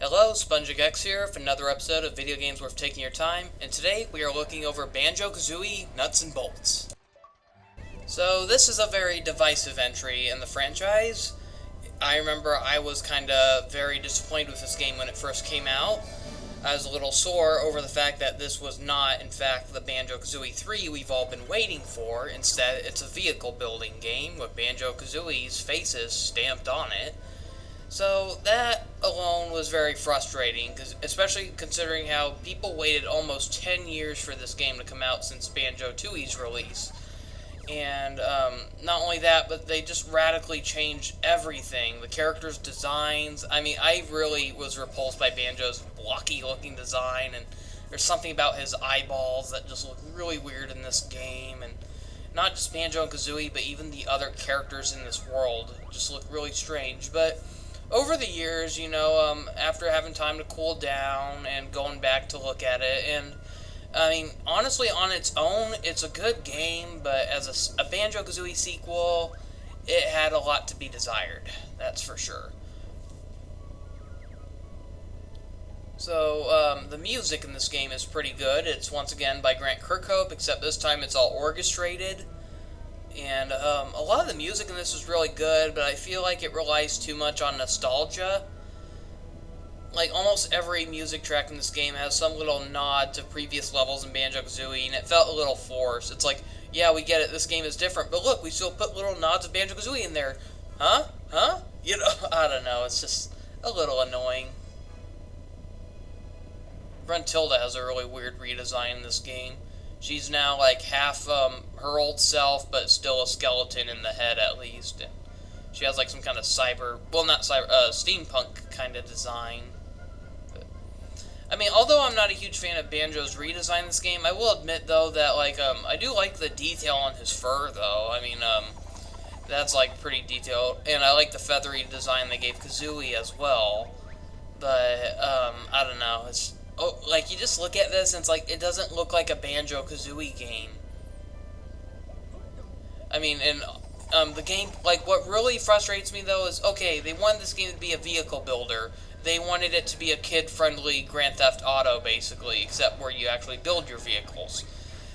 Hello, SpongeX here for another episode of Video Games Worth Taking Your Time, and today we are looking over Banjo Kazooie Nuts and Bolts. So this is a very divisive entry in the franchise. I remember I was kinda very disappointed with this game when it first came out. I was a little sore over the fact that this was not, in fact, the Banjo Kazooie 3 we've all been waiting for. Instead, it's a vehicle building game with Banjo Kazooie's faces stamped on it. So that alone was very frustrating, especially considering how people waited almost 10 years for this game to come out since Banjo Tooie's release. And not only that, but they just radically changed everything. The characters' designs. I mean, I really was repulsed by Banjo's blocky-looking design, and there's something about his eyeballs that just look really weird in this game. And not just Banjo and Kazooie, but even the other characters in this world just look really strange. But over the years, after having time to cool down and going back to look at it, and I mean, honestly, on its own, it's a good game, but as a Banjo-Kazooie sequel, it had a lot to be desired, that's for sure. So, the music in this game is pretty good. It's once again by Grant Kirkhope, except this time it's all orchestrated. And a lot of the music in this is really good, but I feel like it relies too much on nostalgia. Like, almost every music track in this game has some little nod to previous levels in Banjo-Kazooie, and it felt a little forced. It's like, yeah, we get it, this game is different, but look, we still put little nods of Banjo-Kazooie in there. Huh? I don't know, it's just a little annoying. Gruntilda has a really weird redesign in this game. She's now like half her old self, but still a skeleton in the head at least. And she has like some kind of steampunk kind of design. But, I mean, although I'm not a huge fan of Banjo's redesign in this game, I will admit though that I do like the detail on his fur though. I mean, that's like pretty detailed, and I like the feathery design they gave Kazooie as well. But I don't know, you just look at this and it's like, it doesn't look like a Banjo-Kazooie game. I mean, and the game, like, what really frustrates me, though, is, okay, they wanted this game to be a vehicle builder. They wanted it to be a kid-friendly Grand Theft Auto, basically, except where you actually build your vehicles.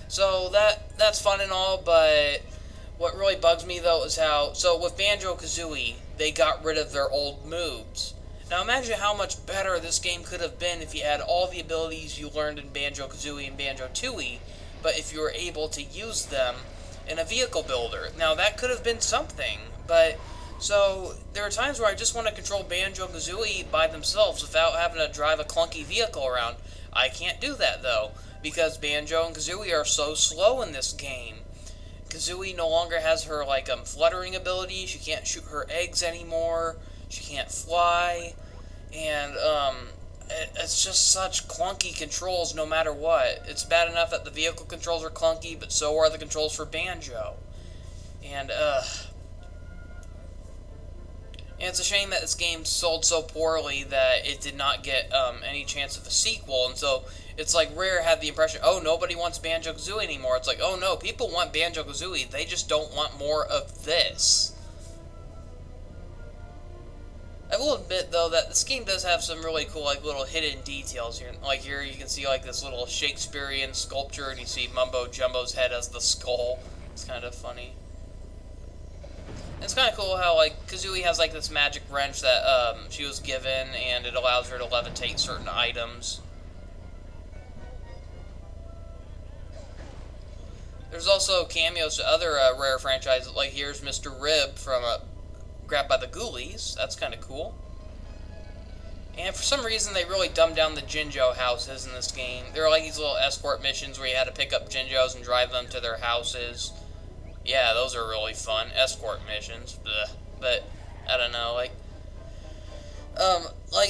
So, that's fun and all, but what really bugs me, though, is how, so with Banjo-Kazooie, they got rid of their old moves. Now imagine how much better this game could have been if you had all the abilities you learned in Banjo-Kazooie and Banjo-Tooie, but if you were able to use them in a vehicle builder. Now that could have been something, but so there are times where I just want to control Banjo-Kazooie by themselves without having to drive a clunky vehicle around. I can't do that though, because Banjo and Kazooie are so slow in this game. Kazooie no longer has her fluttering ability. She can't shoot her eggs anymore. She can't fly, and it's just such clunky controls no matter what. It's bad enough that the vehicle controls are clunky, but so are the controls for Banjo. And it's a shame that this game sold so poorly that it did not get any chance of a sequel, and so it's like Rare had the impression, oh, nobody wants Banjo-Kazooie anymore. It's like, oh no, people want Banjo-Kazooie, they just don't want more of this. I will admit, though, that this game does have some really cool, little hidden details here. Like, here you can see, this little Shakespearean sculpture, and you see Mumbo Jumbo's head as the skull. It's kind of funny. And it's kind of cool how, Kazooie has, this magic wrench that, she was given, and it allows her to levitate certain items. There's also cameos to other, Rare franchises, like here's Mr. Rib from, Grabbed by the Ghoulies. That's kind of cool. And for some reason, they really dumbed down the Jinjo houses in this game. There are these little escort missions where you had to pick up Jinjos and drive them to their houses. Yeah, those are really fun. Escort missions. Blech. But, I don't know,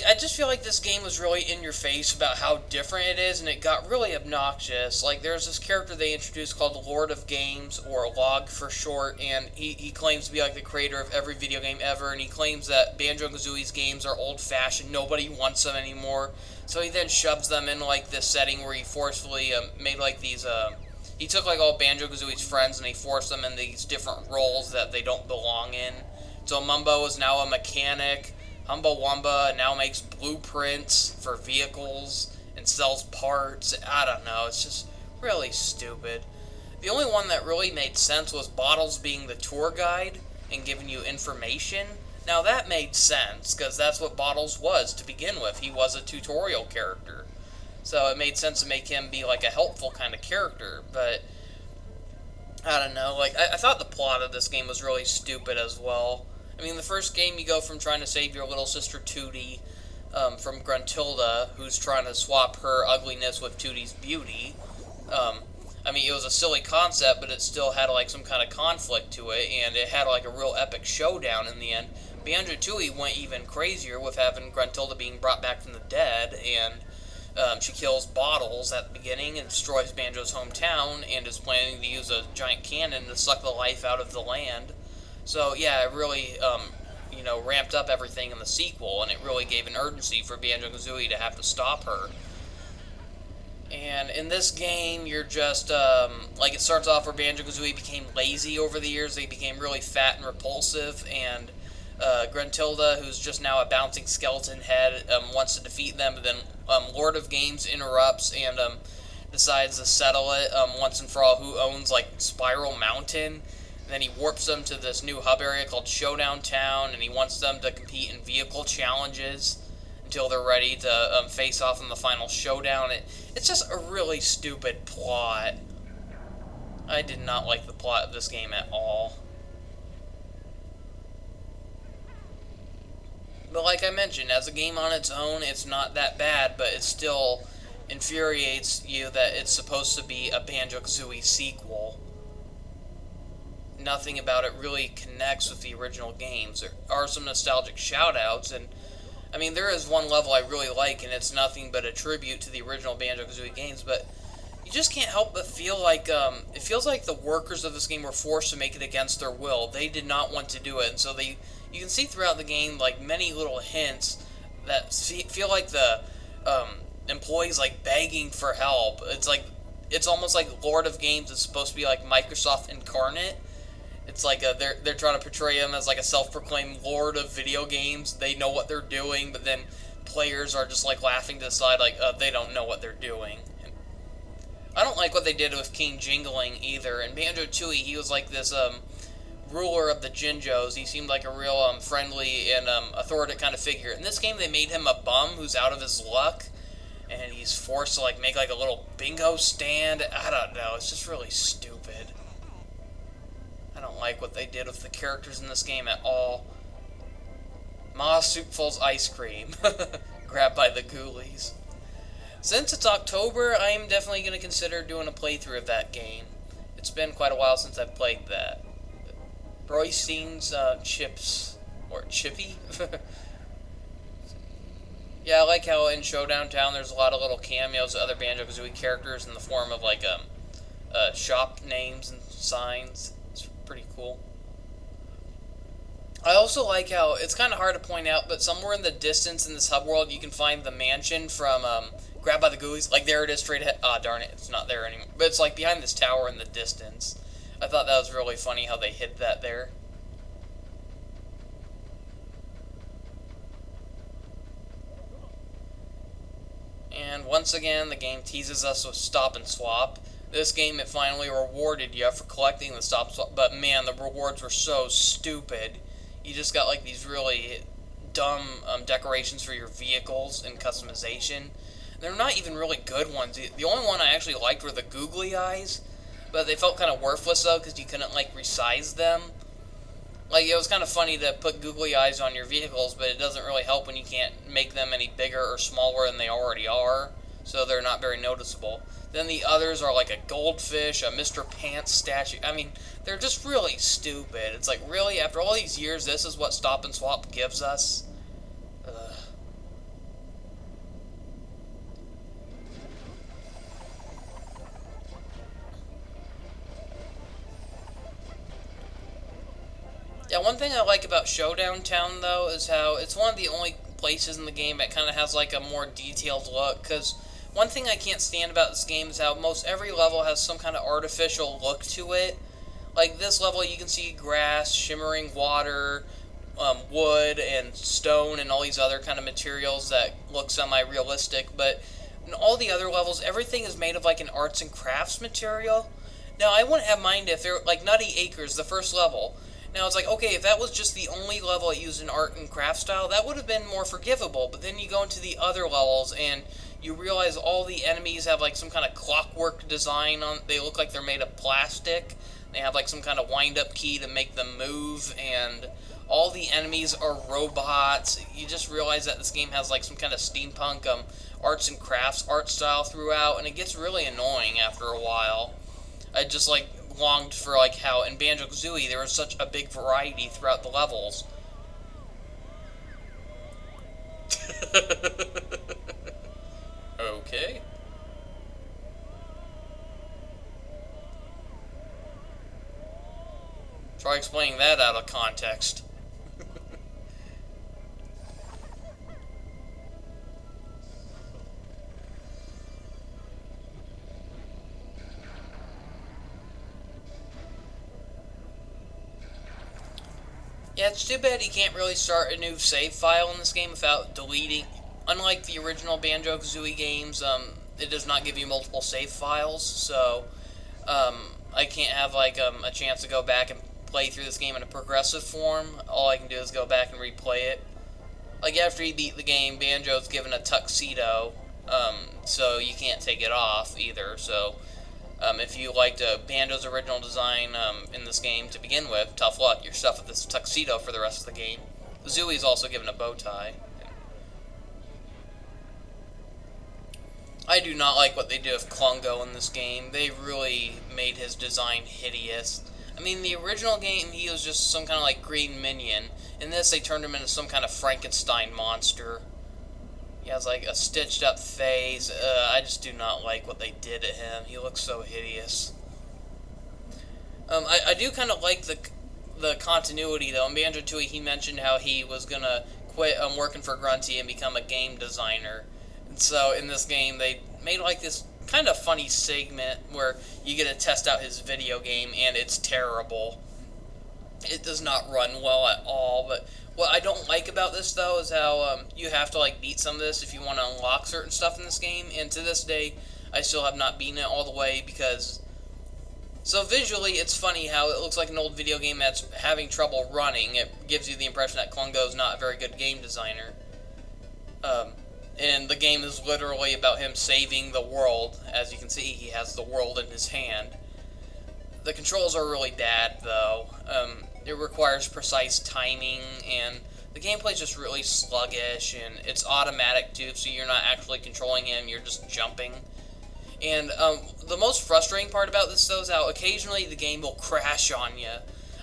I just feel like this game was really in your face about how different it is, and it got really obnoxious. There's this character they introduced called the Lord of Games, or Log for short, and he claims to be, the creator of every video game ever, and he claims that Banjo-Kazooie's games are old-fashioned, nobody wants them anymore. So he then shoves them in, this setting where he forcefully made, these, he took, all Banjo-Kazooie's friends, and he forced them in these different roles that they don't belong in. So Mumbo is now a mechanic. Humbawamba now makes blueprints for vehicles and sells parts. I don't know, it's just really stupid. The only one that really made sense was Bottles being the tour guide and giving you information. Now that made sense, because that's what Bottles was to begin with. He was a tutorial character. So it made sense to make him be like a helpful kind of character, but I don't know, like, I thought the plot of this game was really stupid as well. I mean, the first game you go from trying to save your little sister Tootie from Gruntilda, who's trying to swap her ugliness with Tootie's beauty. I mean, it was a silly concept, but it still had, like, some kind of conflict to it, and it had, like, a real epic showdown in the end. Banjo Kazooie went even crazier with having Gruntilda being brought back from the dead, and she kills Bottles at the beginning and destroys Banjo's hometown, and is planning to use a giant cannon to suck the life out of the land. So, yeah, it really, you know, ramped up everything in the sequel, and it really gave an urgency for Banjo Kazooie to have to stop her. And in this game, you're just, like, it starts off where Banjo Kazooie became lazy over the years. They became really fat and repulsive, and Gruntilda, who's just now a bouncing skeleton head, wants to defeat them, but then Lord of Games interrupts and decides to settle it once and for all who owns, like, Spiral Mountain. And then he warps them to this new hub area called Showdown Town, and he wants them to compete in vehicle challenges until they're ready to face off in the final showdown. It's just a really stupid plot. I did not like the plot of this game at all. But like I mentioned, as a game on its own, it's not that bad, but it still infuriates you that it's supposed to be a Banjo Kazooie sequel. Nothing about it really connects with the original games. There are some nostalgic shoutouts, and I mean, there is one level I really like, and it's nothing but a tribute to the original Banjo Kazooie games, but you just can't help but feel like, it feels like the workers of this game were forced to make it against their will. They did not want to do it, and so you can see throughout the game, like, many little hints that feel like the employees, like, begging for help. It's almost like Lord of Games is supposed to be like Microsoft incarnate. It's like they're trying to portray him as like a self-proclaimed lord of video games. They know what they're doing, but then players are just like laughing to the side, like they don't know what they're doing. And I don't like what they did with King Jingling either. And Banjo Tooie, he was like this ruler of the Jinjos. He seemed like a real friendly and authoritative kind of figure. In this game, they made him a bum who's out of his luck, and he's forced to like make like a little bingo stand. I don't know. It's just really stupid. I don't like what they did with the characters in this game at all. Masoopful's ice cream. Grabbed by the ghoulies. Since it's October, I am definitely going to consider doing a playthrough of that game. It's been quite a while since I've played that. Broystein's Chips, or Chippy? Yeah, I like how in Showdown Town there's a lot of little cameos of other Banjo-Kazooie characters in the form of like shop names and signs. It's pretty cool. I also like how, it's kind of hard to point out, but somewhere in the distance in this hub world you can find the mansion from Grabbed by the Ghoulies. Like, there it is straight ahead. Ah, darn it, it's not there anymore. But it's like behind this tower in the distance. I thought that was really funny how they hid that there. And once again, the game teases us with Stop and Swap. This game, it finally rewarded you for collecting the Stop and Swap, but man, the rewards were so stupid. You just got like these really dumb decorations for your vehicles and customization. They're not even really good ones. The only one I actually liked were the googly eyes, but they felt kind of worthless though because you couldn't like resize them. Like, it was kind of funny to put googly eyes on your vehicles, but it doesn't really help when you can't make them any bigger or smaller than they already are, so they're not very noticeable. Then the others are like a goldfish, a Mr. Pants statue. I mean, they're just really stupid. It's like, really, after all these years, this is what Stop and Swap gives us? Ugh. Yeah, one thing I like about Showdown Town, though, is how it's one of the only places in the game that kind of has, like, a more detailed look, because one thing I can't stand about this game is how most every level has some kind of artificial look to it. Like, this level, you can see grass, shimmering water, wood and stone and all these other kind of materials that look semi-realistic, but in all the other levels, everything is made of like an arts and crafts material. Now, I wouldn't have minded if they're like Nutty Acres, the first level. Now, it's like, okay, if that was just the only level that used an art and craft style, that would have been more forgivable. But then you go into the other levels and you realize all the enemies have like some kind of clockwork design on. They look like they're made of plastic. They have like some kind of wind-up key to make them move, and all the enemies are robots. You just realize that this game has like some kind of steampunk arts and crafts art style throughout, and it gets really annoying after a while. I just like longed for like how in Banjo Kazooie there was such a big variety throughout the levels. Okay. Try explaining that out of context. Yeah, it's too bad you can't really start a new save file in this game without deleting. Unlike the original Banjo Kazooie games, it does not give you multiple save files, so I can't have like a chance to go back and play through this game in a progressive form. All I can do is go back and replay it. Like after you beat the game, Banjo's given a tuxedo, so you can't take it off either. So if you liked Banjo's original design in this game to begin with, tough luck. You're stuck with this tuxedo for the rest of the game. Kazooie's also given a bow tie. I do not like what they did with Klungo in this game. They really made his design hideous. I mean, the original game, he was just some kind of like green minion. In this, they turned him into some kind of Frankenstein monster. He has like a stitched up face. I just do not like what they did to him. He looks so hideous. I do kind of like the continuity though. In Banjo Tooie, he mentioned how he was gonna quit working for Grunty and become a game designer. And so in this game, they made like this kind of funny segment where you get to test out his video game, and it's terrible. It does not run well at all. But what I don't like about this though is how you have to like beat some of this if you want to unlock certain stuff in this game. And to this day, I still have not beaten it all the way because. So visually, it's funny how it looks like an old video game that's having trouble running. It gives you the impression that Klungo is not a very good game designer. And the game is literally about him saving the world. As you can see, he has the world in his hand. The controls are really bad, though. It requires precise timing, and the gameplay is just really sluggish, and it's automatic, too, so you're not actually controlling him, you're just jumping. And the most frustrating part about this, though, is how occasionally the game will crash on you.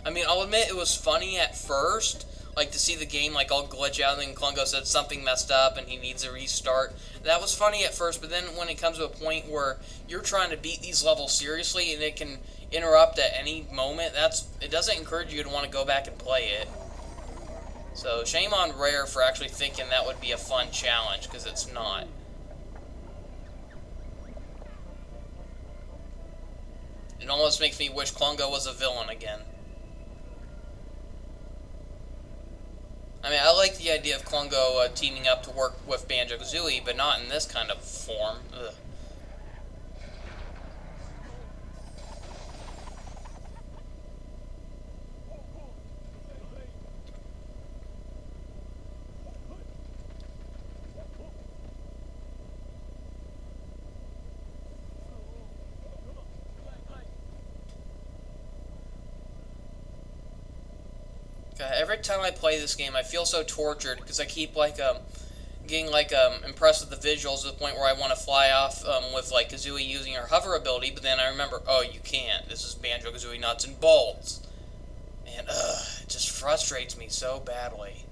I mean, I'll admit it was funny at first, like to see the game like all glitch out, and then Klungo said something messed up and he needs a restart. That was funny at first, but then when it comes to a point where you're trying to beat these levels seriously and it can interrupt at any moment, it doesn't encourage you to want to go back and play it. So shame on Rare for actually thinking that would be a fun challenge, because it's not. It almost makes me wish Klungo was a villain again. I mean, I like the idea of Klungo teaming up to work with Banjo Kazooie, but not in this kind of form. Ugh. God, every time I play this game, I feel so tortured because I keep like getting like impressed with the visuals to the point where I want to fly off with like Kazooie using her hover ability, but then I remember, oh, you can't. This is Banjo Kazooie nuts and bolts, and it just frustrates me so badly.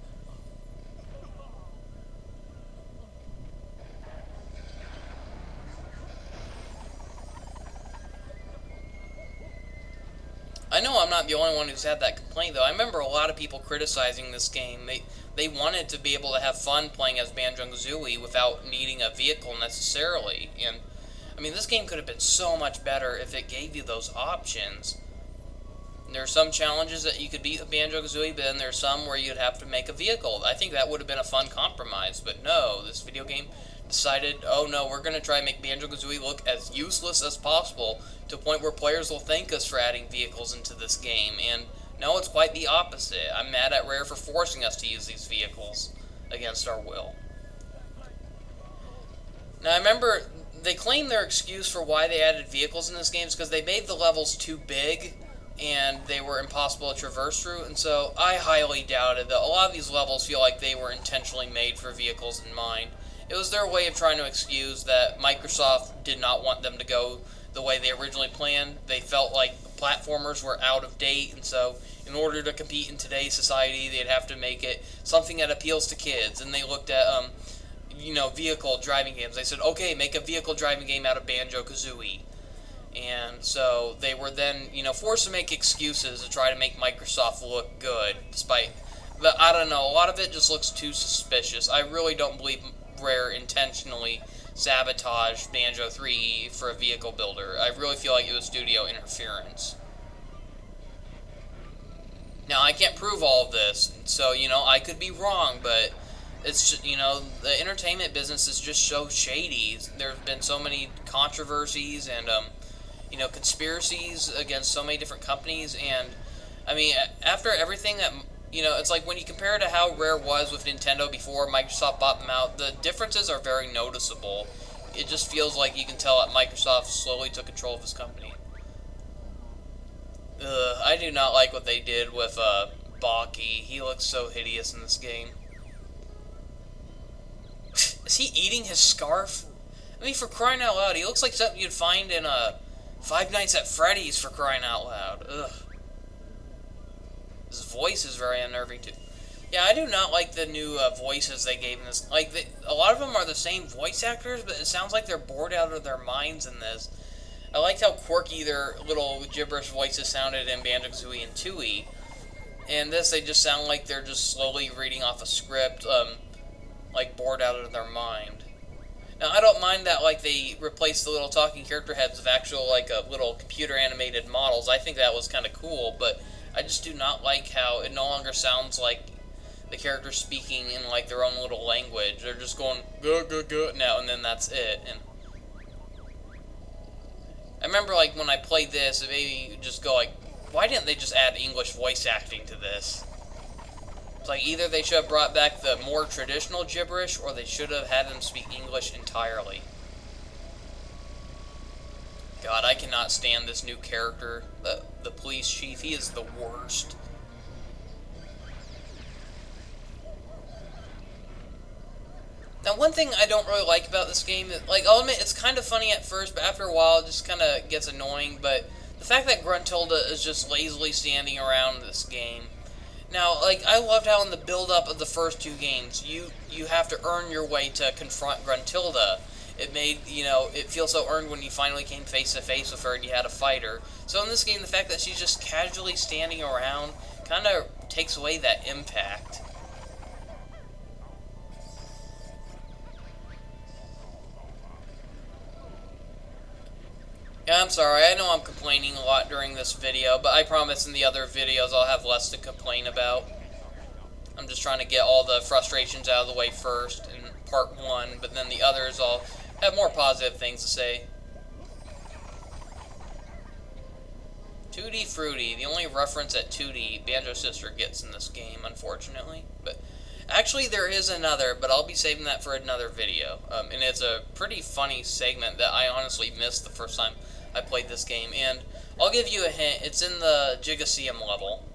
I know I'm not the only one who's had that complaint, though. I remember a lot of people criticizing this game. They wanted to be able to have fun playing as Banjo Kazooie without needing a vehicle necessarily. And, I mean, this game could have been so much better if it gave you those options. There are some challenges that you could beat with Banjo Kazooie, but then there's some where you'd have to make a vehicle. I think that would have been a fun compromise, but no, this video game decided, oh no, we're going to try and make Banjo Kazooie look as useless as possible to a point where players will thank us for adding vehicles into this game. And no, it's quite the opposite. I'm mad at Rare for forcing us to use these vehicles against our will. Now, I remember they claimed their excuse for why they added vehicles in this game is because they made the levels too big and they were impossible to traverse through, and so I highly doubted that a lot of these levels feel like they were intentionally made for vehicles in mind. It was their way of trying to excuse that Microsoft did not want them to go the way they originally planned. They felt like platformers were out of date, and so in order to compete in today's society, they'd have to make it something that appeals to kids. And they looked at, vehicle driving games. They said, okay, make a vehicle driving game out of Banjo Kazooie. And so they were then, forced to make excuses to try to make Microsoft look good, despite, I don't know, a lot of it just looks too suspicious. I really don't believe Rare intentionally sabotaged Banjo 3 for a vehicle builder. I really feel like it was studio interference. Now, I can't prove all of this, so, I could be wrong, but it's, the entertainment business is just so shady. There have been so many controversies and, conspiracies against so many different companies, and, I mean, after everything that, it's like when you compare it to how Rare was with Nintendo before Microsoft bought them out, the differences are very noticeable. It just feels like you can tell that Microsoft slowly took control of this company. I do not like what they did with, Baki. He looks so hideous in this game. Is he eating his scarf? I mean, for crying out loud, he looks like something you'd find in, Five Nights at Freddy's, for crying out loud. Ugh. His voice is very unnerving, too. Yeah, I do not like the new voices they gave in this. Like, a lot of them are the same voice actors, but it sounds like they're bored out of their minds in this. I liked how quirky their little gibberish voices sounded in Banjo-Kazooie and Tooie. And this, they just sound like they're just slowly reading off a script, like, bored out of their mind. Now, I don't mind that, like, they replaced the little talking character heads with actual, like, little computer-animated models. I think that was kind of cool, but I just do not like how it no longer sounds like the characters speaking in, like, their own little language. They're just going, go, go, go, now, and then that's it. And I remember, like, when I played this, it made me just go, like, why didn't they just add English voice acting to this? It's like, either they should have brought back the more traditional gibberish, or they should have had them speak English entirely. God, I cannot stand this new character, the police chief. He is the worst. Now, one thing I don't really like about this game, like, I'll admit, it's kind of funny at first, but after a while, it just kind of gets annoying, but the fact that Gruntilda is just lazily standing around this game. Now, like, I loved how in the build-up of the first two games, you have to earn your way to confront Gruntilda. It made, it feel so earned when you finally came face-to-face with her and you had to fight her. So in this game, the fact that she's just casually standing around kind of takes away that impact. Yeah, I'm sorry, I know I'm complaining a lot during this video, but I promise in the other videos I'll have less to complain about. I'm just trying to get all the frustrations out of the way first in part 1, but then the others I'll have more positive things to say. Tutti Frutti, the only reference that Tootie, Banjo's sister, gets in this game, unfortunately. But actually, there is another, but I'll be saving that for another video. And it's a pretty funny segment that I honestly missed the first time I played this game. And I'll give you a hint. It's in the Gigaseum level,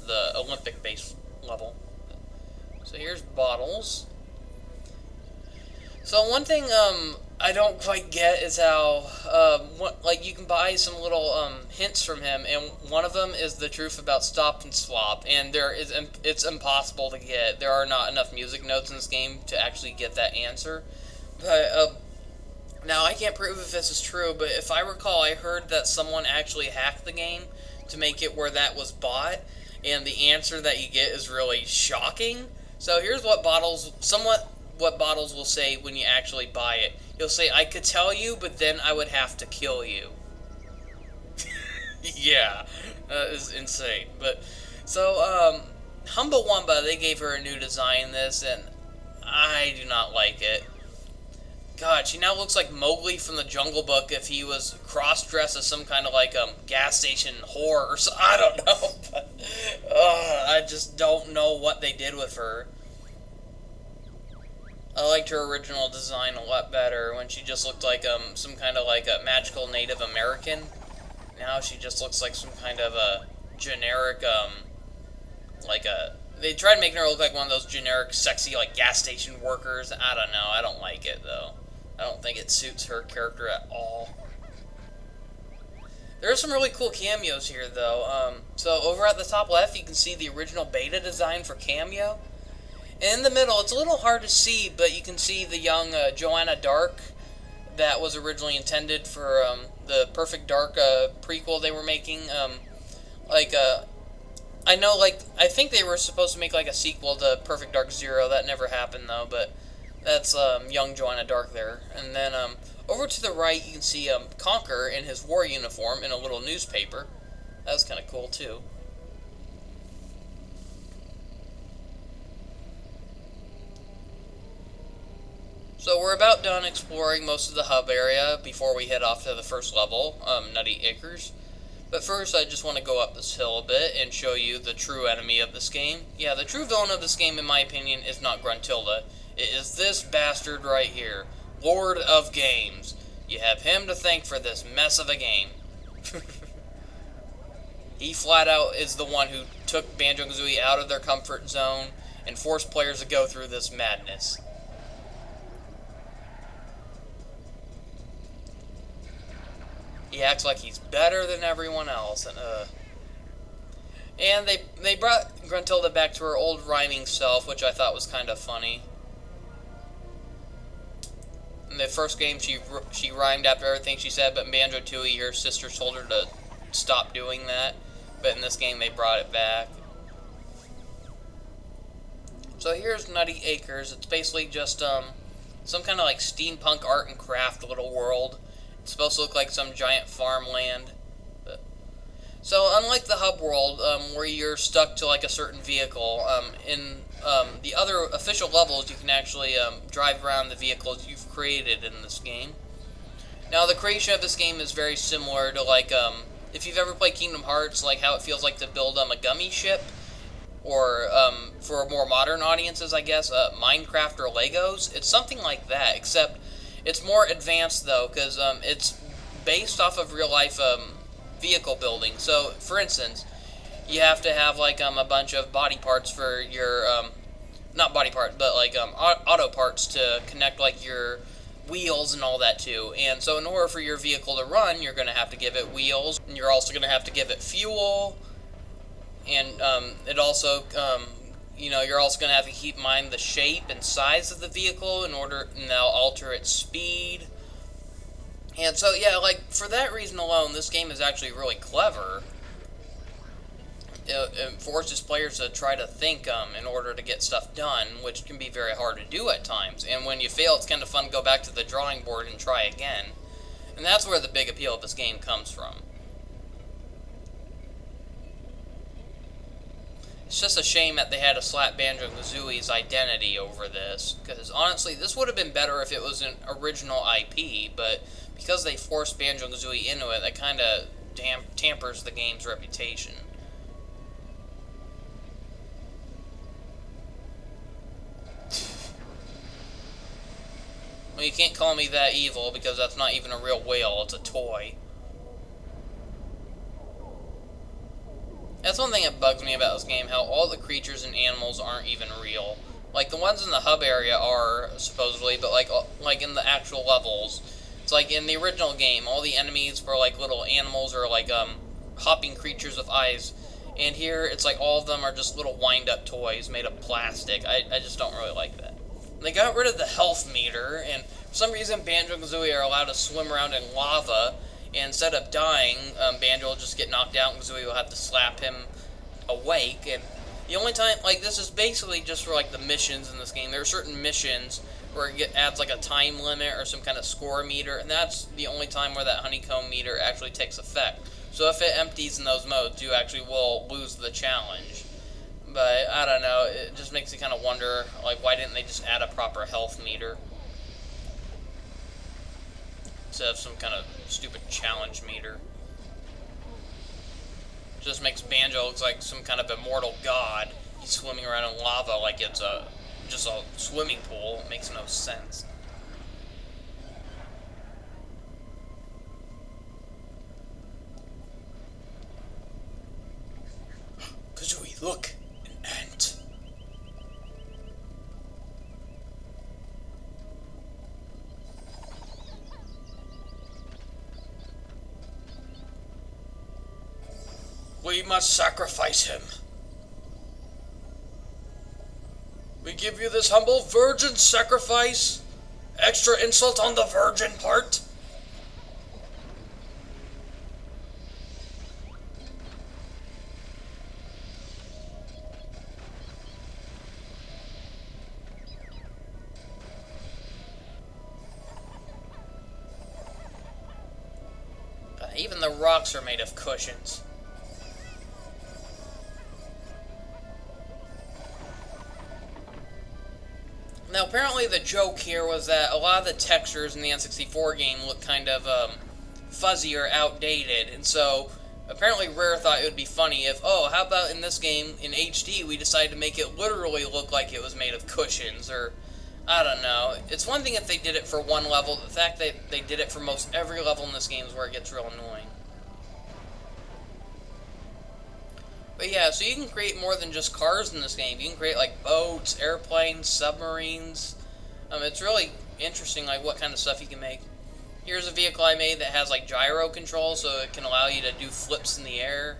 the Olympic base level. So here's Bottles. So one thing I don't quite get is how, like, you can buy some little hints from him, and one of them is the truth about Stop and Swap, and it's impossible to get. There are not enough music notes in this game to actually get that answer. But now I can't prove if this is true, but if I recall, I heard that someone actually hacked the game to make it where that was bought, and the answer that you get is really shocking. So here's what Bottles will say when you actually buy it. He'll say, "I could tell you, but then I would have to kill you." Yeah, Is insane. But so Humble Wumba, they gave her a new design in this, and I do not like it. God, she now looks like Mowgli from the Jungle Book if he was cross-dressed as some kind of like gas station whore or so. I don't know, but I just don't know what they did with her. I liked her original design a lot better when she just looked like some kind of like a magical Native American. Now she just looks like some kind of a generic they tried making her look like one of those generic sexy like gas station workers. I don't know. I don't like it though. I don't think it suits her character at all. There are some really cool cameos here, though. So over at the top left, you can see the original beta design for Cameo. And in the middle, it's a little hard to see, but you can see the young Joanna Dark that was originally intended for the Perfect Dark prequel they were making. I know, I think they were supposed to make like a sequel to Perfect Dark Zero. That never happened, though, but that's young Joanna Dark there. And then over to the right, you can see Conker in his war uniform in a little newspaper. That was kind of cool, too. So we're about done exploring most of the hub area before we head off to the first level, Nutty Acres. But first, I just want to go up this hill a bit and show you the true enemy of this game. Yeah, the true villain of this game, in my opinion, is not Gruntilda. It is this bastard right here, Lord of Games. You have him to thank for this mess of a game. He flat out is the one who took Banjo Kazooie out of their comfort zone and forced players to go through this madness. He acts like he's better than everyone else, and they brought Gruntilda back to her old rhyming self, which I thought was kind of funny. In the first game, she rhymed after everything she said, but in Banjo Tooie, her sister told her to stop doing that. But in this game, they brought it back. So here's Nutty Acres. It's basically just some kind of like steampunk art and craft little world. It's supposed to look like some giant farmland. So unlike the hub world, where you're stuck to like a certain vehicle, in the other official levels, you can actually drive around the vehicles you've created in this game. Now, the creation of this game is very similar to like if you've ever played Kingdom Hearts, like how it feels like to build a gummy ship, or for more modern audiences, I guess, Minecraft or Legos. It's something like that, except it's more advanced though, because it's based off of real life vehicle building. So, for instance, you have to have like a bunch of body parts for your not body parts, but like auto parts to connect like your wheels and all that too. And so, in order for your vehicle to run, you're going to have to give it wheels, and you're also going to have to give it fuel, and it also you're also going to have to keep in mind the shape and size of the vehicle in order to now alter its speed. And so, yeah, like, for that reason alone, this game is actually really clever. It forces players to try to think in order to get stuff done, which can be very hard to do at times. And when you fail, it's kind of fun to go back to the drawing board and try again. And that's where the big appeal of this game comes from. It's just a shame that they had to slap Banjo Kazooie's identity over this, because honestly, this would have been better if it was an original IP, but because they forced Banjo Kazooie into it, that kind of tampers the game's reputation. Well, you can't call me that evil, because that's not even a real whale, it's a toy. That's one thing that bugs me about this game, how all the creatures and animals aren't even real. Like, the ones in the hub area are, supposedly, but like in the actual levels, it's like in the original game, all the enemies were like little animals or like hopping creatures with eyes. And here, it's like all of them are just little wind-up toys made of plastic. I just don't really like that. They got rid of the health meter, and for some reason, Banjo-Kazooie are allowed to swim around in lava. And instead of dying, Banjo will just get knocked out, and Kazooie will have to slap him awake. And the only time, like, this is basically just for, like, the missions in this game. There are certain missions where it adds, like, a time limit or some kind of score meter, and that's the only time where that honeycomb meter actually takes effect. So if it empties in those modes, you actually will lose the challenge. But I don't know, it just makes me kind of wonder, like, why didn't they just add a proper health meter instead of some kind of stupid challenge meter? Just makes Banjo look like some kind of immortal god. He's swimming around in lava like it's just a swimming pool. It makes no sense. Kazooie, look! An ant! We must sacrifice him. We give you this humble virgin sacrifice. Extra insult on the virgin part. Even the rocks are made of cushions. Now, apparently the joke here was that a lot of the textures in the N64 game look kind of fuzzy or outdated, and so apparently Rare thought it would be funny if, oh, how about in this game, in HD, we decided to make it literally look like it was made of cushions, or, I don't know. It's one thing if they did it for one level, the fact that they did it for most every level in this game is where it gets real annoying. But yeah, so you can create more than just cars in this game. You can create like boats, airplanes, submarines. It's really interesting, like what kind of stuff you can make. Here's a vehicle I made that has like gyro control, so it can allow you to do flips in the air.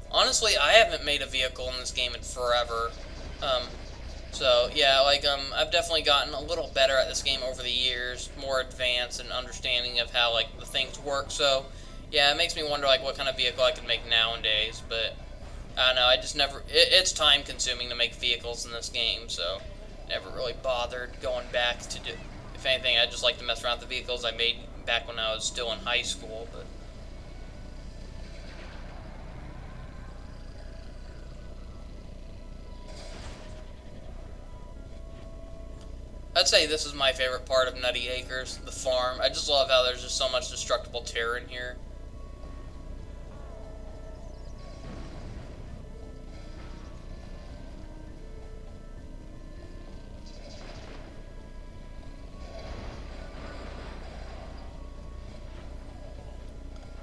Honestly, I haven't made a vehicle in this game in forever. So, yeah, like, I've definitely gotten a little better at this game over the years, more advanced and understanding of how, like, the things work, so, yeah, it makes me wonder, like, what kind of vehicle I could make nowadays, but, I don't know, I just never, it's time-consuming to make vehicles in this game, so, never really bothered going back to do, if anything, I just like to mess around with the vehicles I made back when I was still in high school, but... I'd say this is my favorite part of Nutty Acres, the farm. I just love how there's just so much destructible terror in here.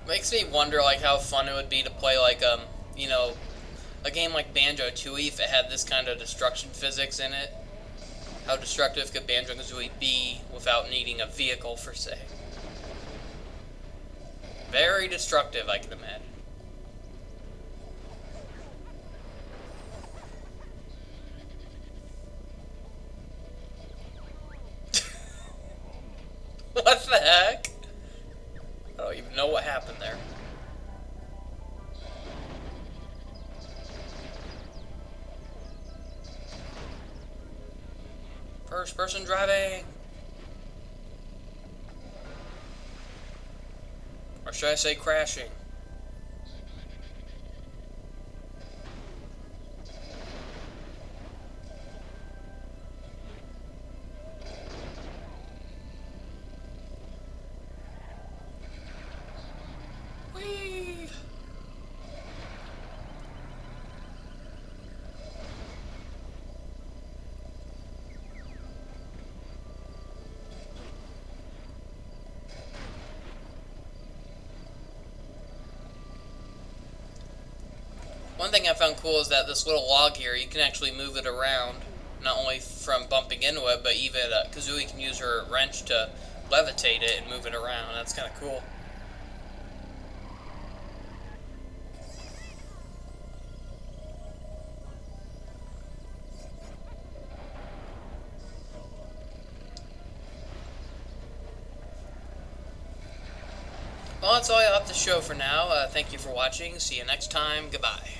Makes me wonder, like, how fun it would be to play, like, you know, a game like Banjo Kazooie if it had this kind of destruction physics in it. How destructive could Banjo Kazooie be without needing a vehicle, per se? Very destructive, I can imagine. What the heck? I don't even know what happened there. First person driving. Or should I say crashing? Whee! One thing I found cool is that this little log here, you can actually move it around, not only from bumping into it, but even Kazooie can use her wrench to levitate it and move it around. That's kind of cool. Well, that's all I have to show for now. Thank you for watching. See you next time. Goodbye.